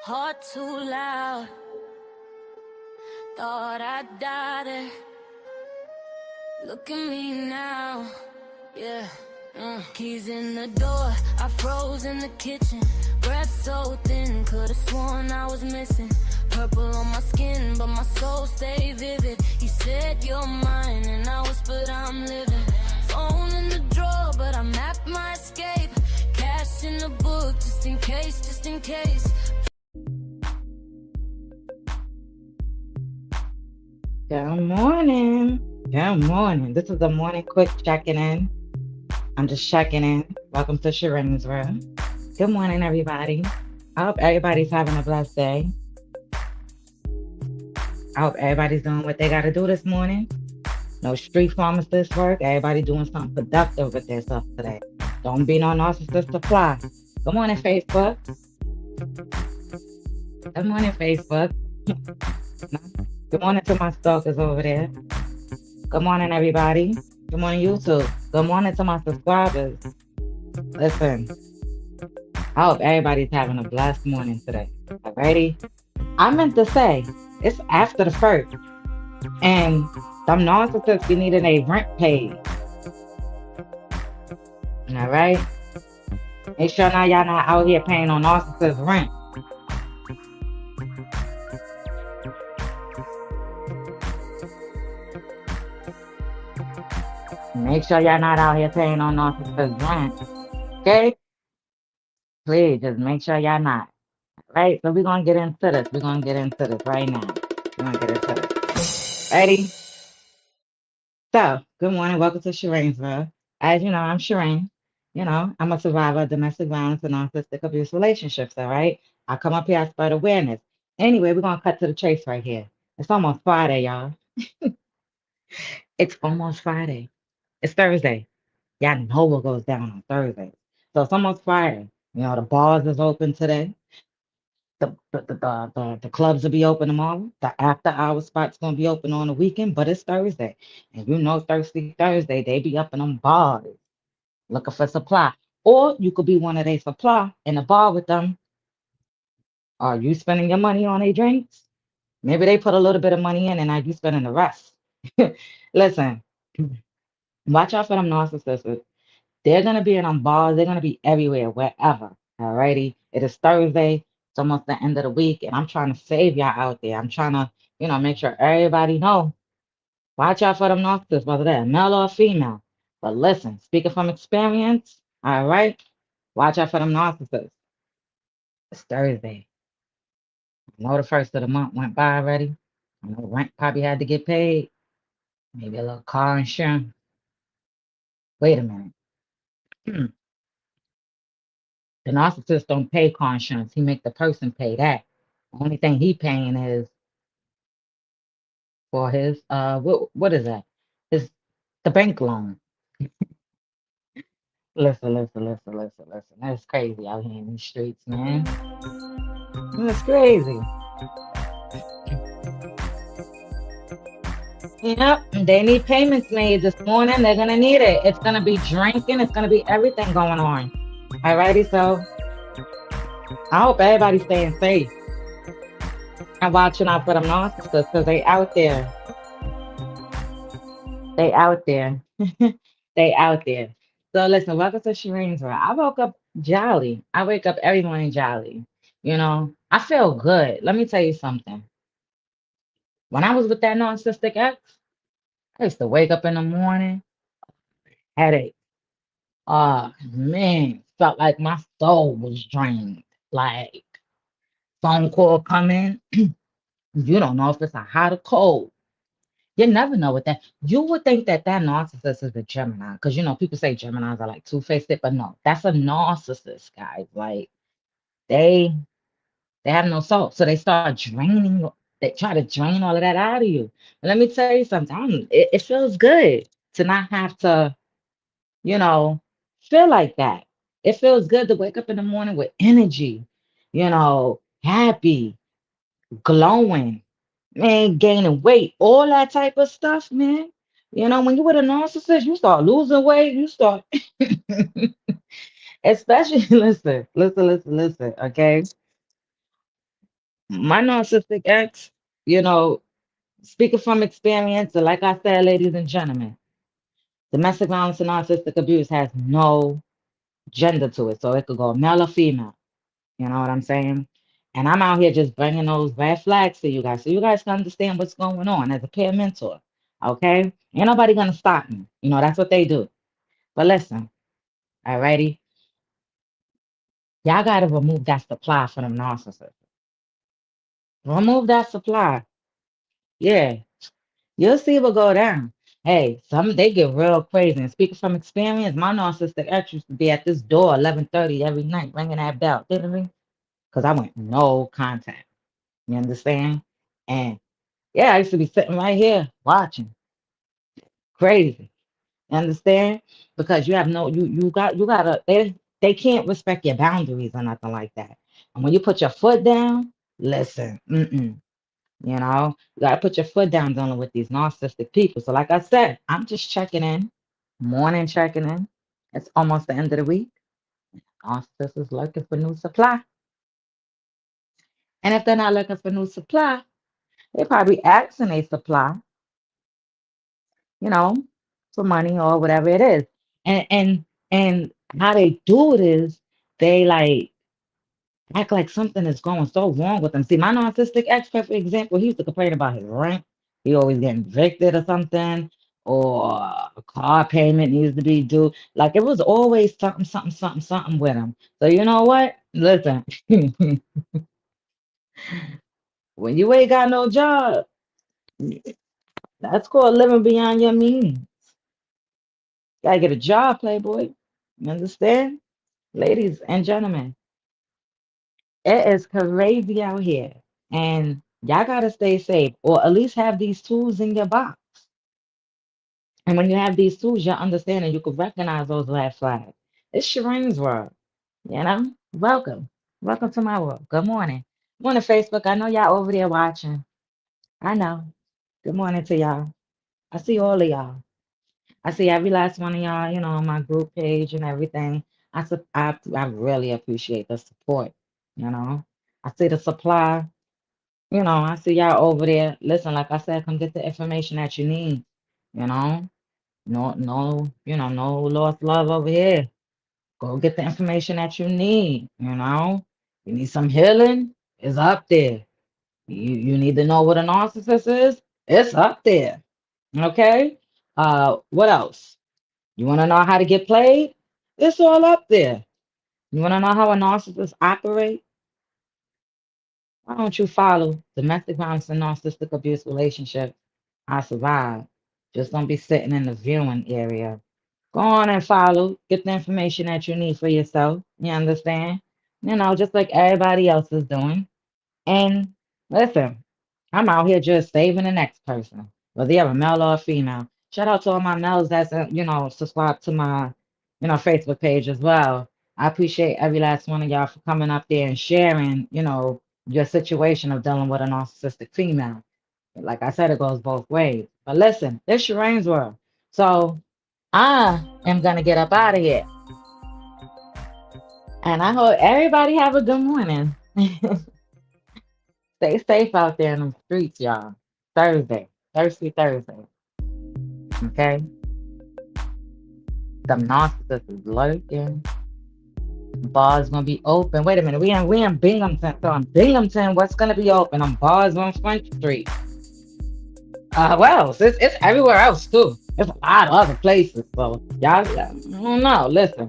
Heart too loud. Thought I'd die there. Look at me now. Yeah. Keys in the door, I froze in the kitchen. Breath so thin, could've sworn I was missing. Purple on my skin, but my soul stayed vivid. He said you're mine, and I whispered I'm living. Phone in the drawer, but I mapped my escape. Cash in the book, just in case, just in case. Good morning. Good morning. This is the morning quick checking in. I'm just checking in. Welcome to Shireen's Room. Good morning, everybody. I hope everybody's having a blessed day. I hope everybody's doing what they got to do this morning. No street pharmacist work. Everybody doing something productive with their stuff today. Don't be no narcissist to fly. Good morning, Facebook. Good morning, Facebook. Good morning to my stalkers over there. Good morning, everybody. Good morning, YouTube. Good morning to my subscribers. Listen, I hope everybody's having a blessed morning today. Alrighty? I meant to say, it's after the first, and them narcissists be needing a rent paid. Alright? Make sure now y'all not out here paying on narcissists rent. Make sure y'all not out here paying on narcissists rent. Okay? Please, just make sure y'all not. Right? So we're going to get into this. We're going to get into this right now. We're going to get into this. Ready? So, good morning. Welcome to Shireen's World. As you know, I'm Shireen. You know, I'm a survivor of domestic violence and narcissistic abuse relationships, all right? I come up here, I spread awareness. Anyway, we're going to cut to the chase right here. It's almost Friday, y'all. It's almost Friday. It's Thursday. Y'all know what goes down on Thursday. So it's almost Friday. You know, the bars is open today. The clubs will be open tomorrow. The after hour spot's gonna be open on the weekend, but it's Thursday. And you know Thirsty Thursday, they be up in them bars looking for supply. Or you could be one of their supply in the bar with them. Are you spending your money on their drinks? Maybe they put a little bit of money in and now you spending the rest. Listen, watch out for them narcissists. They're gonna be in them bars, they're gonna be everywhere, wherever. Alrighty. It is Thursday. It's almost the end of the week, and I'm trying to save y'all out there. I'm trying to, make sure everybody know. Watch out for them narcissists, whether they're male or female. But listen, speaking from experience, all right, watch out for them narcissists. It's Thursday. I know the first of the month went by already. I know rent probably had to get paid. Maybe a little car insurance. Wait a minute. The narcissist don't pay car insurance. He make the person pay that. The only thing he paying is for his what is that? His the bank loan. Listen. That's crazy out here in these streets, man. That's crazy. Yep, they need payments made this morning. They're gonna need it. It's gonna be drinking. It's gonna be everything going on. Alrighty, so I hope everybody's staying safe and watching out for them narcissists because they out there. They out there. They out there. So listen, welcome to Shireen's World. I woke up jolly. I wake up every morning jolly. I feel good. Let me tell you something. When I was with that narcissistic ex, I used to wake up in the morning, headache. Oh man, felt like my soul was drained. Like phone call coming, you don't know if it's a hot or cold. You never know what that. You would think that narcissist is a Gemini, because people say Geminis are like two-faced, but no, that's a narcissist, guys. Like they have no soul, so they start draining. They try to drain all of that out of you. But let me tell you something. It feels good to not have to, you know, feel like that. It feels good to wake up in the morning with energy, happy, glowing, man, gaining weight, all that type of stuff, man. When you with a narcissist, you start losing weight, you start, especially, listen, okay? My narcissistic ex, you know, speaking from experience, and like I said, ladies and gentlemen, domestic violence and narcissistic abuse has no gender to it. So it could go male or female. You know what I'm saying? And I'm out here just bringing those red flags to you guys so you guys can understand what's going on as a peer mentor. Okay? Ain't nobody gonna stop me. You know, that's what they do. But listen, alrighty, y'all gotta remove that supply from them narcissists. Remove that supply. Yeah, you'll see what go down. Hey, some they get real crazy. And speaking from experience, my narcissistic ex used to be at this door 11:30 every night, ringing that bell, literally, because I went no contact. You understand? And yeah, I used to be sitting right here watching. Crazy. You understand? Because you have no you gotta they can't respect your boundaries or nothing like that. And when you put your foot down, listen, you know, you gotta put your foot down dealing with these narcissistic people. So like I said, I'm just checking in, morning checking in. It's almost the end of the week. Narcissists is looking for new supply. And if they're not looking for new supply, they probably asking a supply, you know, for money or whatever it is. And how they do it is they like act like something is going so wrong with them. See, my narcissistic ex, for example, he used to complain about his rent. He always getting evicted or something, or a car payment needs to be due. Like it was always something, something, something, something with him. So you know what? Listen, when you ain't got no job, that's called living beyond your means. Gotta get a job, playboy. You understand? Ladies and gentlemen, it is crazy out here. And y'all gotta stay safe or at least have these tools in your box. And when you have these tools, you're understanding you can recognize those red flags. It's Shireen's world, you know? Welcome. Welcome to my world. Good morning. Morning, Facebook. I know y'all over there watching. I know. Good morning to y'all. I see all of y'all. I see every last one of y'all, you know, on my group page and everything. I really appreciate the support, you know. I see the supply, you know, I see y'all over there. Listen, like I said, come get the information that you need, you know. No lost love over here. Go get the information that you need, you know. You need some healing, it's up there. You need to know what a narcissist is, it's up there. Okay? What else? You want to know how to get played? It's all up there. You want to know how a narcissist operate? Why don't you follow domestic violence and narcissistic abuse relationship? I survived. Just don't be sitting in the viewing area. Go on and follow. Get the information that you need for yourself. You understand? You know, just like everybody else is doing. And listen, I'm out here just saving the next person, whether you're a male or a female. Shout out to all my males that's subscribed to my Facebook page as well. I appreciate every last one of y'all for coming up there and sharing, your situation of dealing with a narcissistic female. Like I said, it goes both ways. But listen, this Shireen's world. So I am gonna get up out of here. And I hope everybody have a good morning. Stay safe out there in the streets, y'all. Thursday. Thirsty Thursday. Okay? The narcissist is lurking. Bars gonna be open. Wait a minute. We in Binghamton. So in Binghamton, what's gonna be open? On bars on Front Street. Well, it's everywhere else too. There's a lot of other places. So y'all, I don't know. Listen,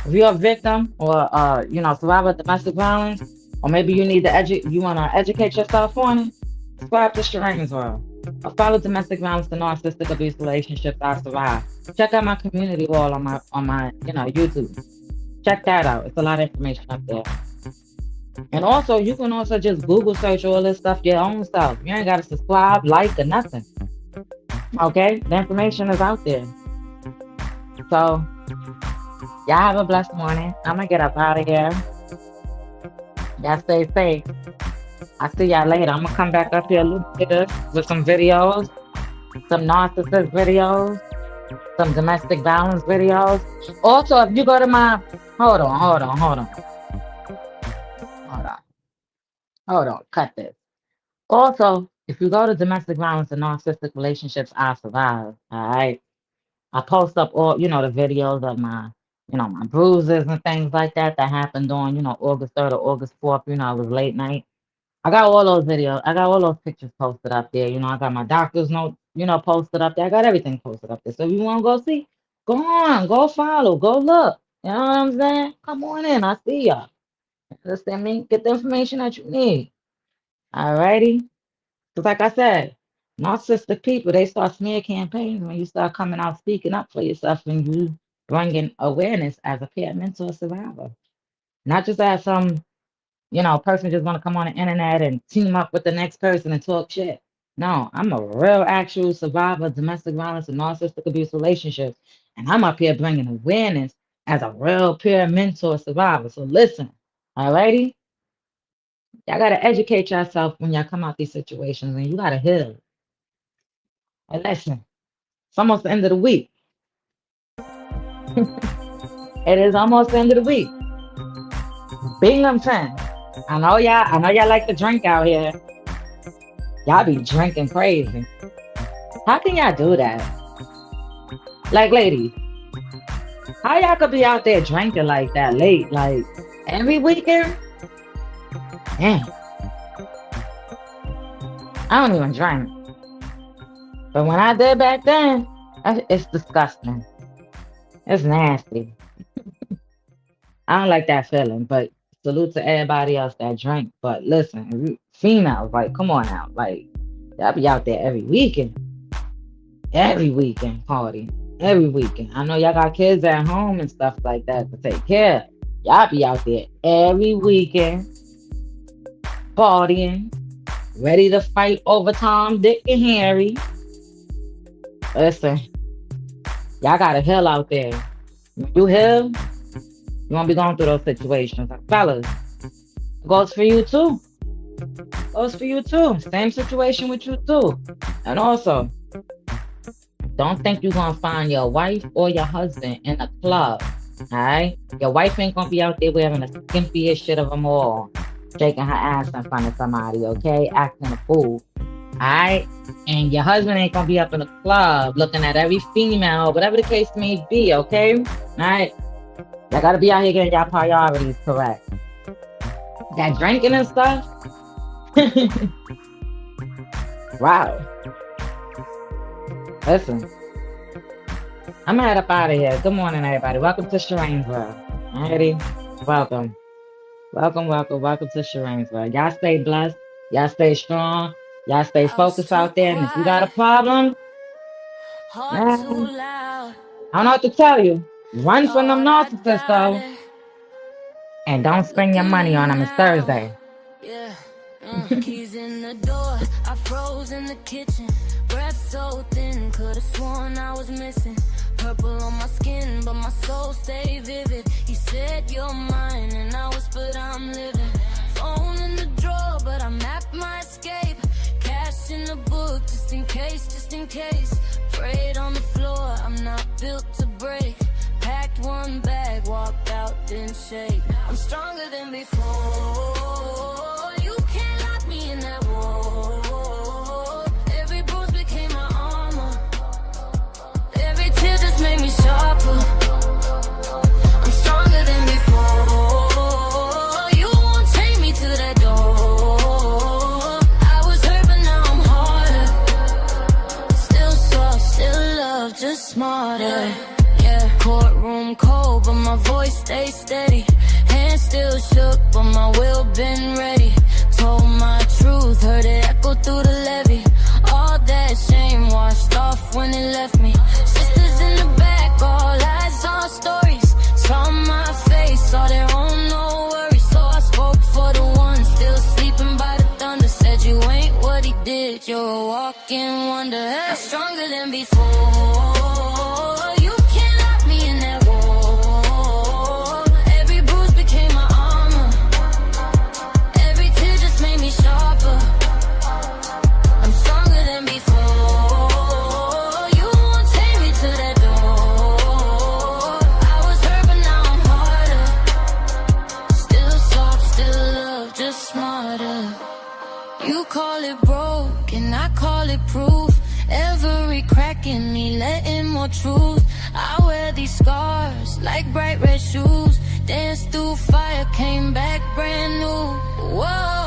if you're a victim or survivor of domestic violence, or maybe you need to you want to educate yourself on it, subscribe to Shireen's World. Or follow domestic violence and narcissistic abuse relationships I survive. Check out my community wall on my YouTube. Check that out. It's a lot of information up there. And also, you can also just Google search all this stuff your own self. You ain't got to subscribe, like, or nothing. Okay? The information is out there. So, y'all have a blessed morning. I'm going to get up out of here. Y'all stay safe. I'll see y'all later. I'm going to come back up here a little bit with some videos, some narcissist videos, some domestic violence videos. Also, if you go to my... Hold on. Hold on, cut this. Also, if you go to domestic violence and narcissistic relationships, I survive. All right. I post up all, the videos of my bruises and things like that that happened on, August 3rd or August 4th. It was late night. I got all those videos. I got all those pictures posted up there. I got my doctor's note, posted up there. I got everything posted up there. So if you want to go see, go on, go follow, go look. You know what I'm saying? Come on in. I see y'all. Understand me? Get the information that you need. All righty. Because like I said, narcissistic people, they start smear campaigns when you start coming out speaking up for yourself and you bringing awareness as a peer mentor survivor. Not just as some, person just want to come on the internet and team up with the next person and talk shit. No, I'm a real actual survivor of domestic violence and narcissistic abuse relationships. And I'm up here bringing awareness as a real peer mentor survivor. So listen, all righty? Y'all got to educate yourself when y'all come out these situations and you got to heal. And listen, it's almost the end of the week. It is almost the end of the week. Binghamton. I know y'all like to drink out here. Y'all be drinking crazy. How can y'all do that? Like, ladies, how y'all could be out there drinking like that late? Like, every weekend? Damn. I don't even drink. But when I did back then, it's disgusting. It's nasty. I don't like that feeling, but salute to everybody else that drink. But listen, females, like, come on out. Like, y'all be out there every weekend. Every weekend party. Every weekend. I know y'all got kids at home and stuff like that to take care of. Y'all be out there every weekend partying, ready to fight over Tom, Dick, and Harry. Listen, y'all got to heal out there. When you heal, you won't be going through those situations. Like, fellas, it goes for you too. Goes for you too. Same situation with you too. And also, don't think you're going to find your wife or your husband in a club. All right? Your wife ain't going to be out there wearing the skimpiest shit of them all, shaking her ass in front of somebody, okay? Acting a fool. Alright? And your husband ain't gonna be up in the club looking at every female, whatever the case may be, okay? Alright? Y'all gotta be out here getting y'all priorities correct. That drinking and stuff? Wow. Listen. I'm gonna head up out of here. Good morning, everybody. Welcome to Sherainsville. Alrighty? Welcome. Welcome to Sherainsville. Y'all stay blessed. Y'all stay strong. Y'all stay focused out there. And if you got a problem, man, I don't know what to tell you. Run from them narcissists, though. And don't spend your money on them. It's Thursday. Yeah. Keys in the door. I froze in the kitchen. Breath so thin. Could've sworn I was missing. Purple on my skin, but my soul stayed vivid. He said you're mine, and I whispered I'm living. Phone in the drawer, but I mapped my escape. Cash in the book, just in case. Prayed on the floor, I'm not built to break. Packed one bag, walked out, didn't shake. I'm stronger than before. You can't lock me in that wall. Every bruise became my armor. Every tear just made me sharper. I'm stronger than before. You won't chain me to that door. I was hurt, but now I'm harder. Still soft, still love, just smarter. Yeah, courtroom cold, but my voice stays steady. Hands still shook, but my will been ready. Told my truth, heard it echo through the levee. All that shame washed off when it left me. Sisters in the back, all eyes, all stories. Saw my face, saw their own, no worries. So I spoke for the one still sleeping by the thunder. Said you ain't what he did, you're a walking wonder. I'm stronger than before. You can't lock me in that wall. Every bruise became my armor. Every tear just made me sharper. I'm stronger than before. You won't take me to that door. I was hurt, but now I'm harder. Still soft, still love, just smart. harder. You call it broke and I call it proof. Every crack in me letting more truth. I wear these scars like bright red shoes. Danced through fire, came back brand new. Whoa.